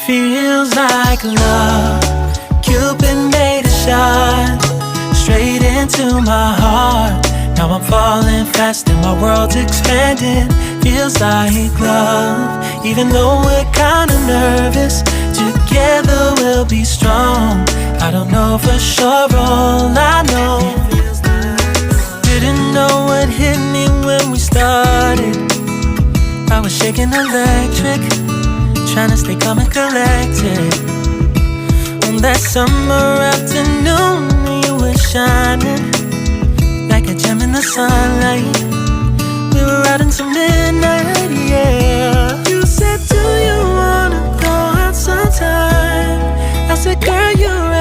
Feels like love, Cupid made a shot straight into my heart. Now I'm falling fast and my world's expanding. Feels like love, even though we're kinda nervous. Together we'll be strong. I don't know for sure, all I know. Didn't know what hit me when we started. I was shaking electric, trying to stay calm and collected. On that summer afternoon, you were shining like a gem in the sunlight. We were out until midnight, yeah. You said, do you wanna go out sometime? I said, girl, you're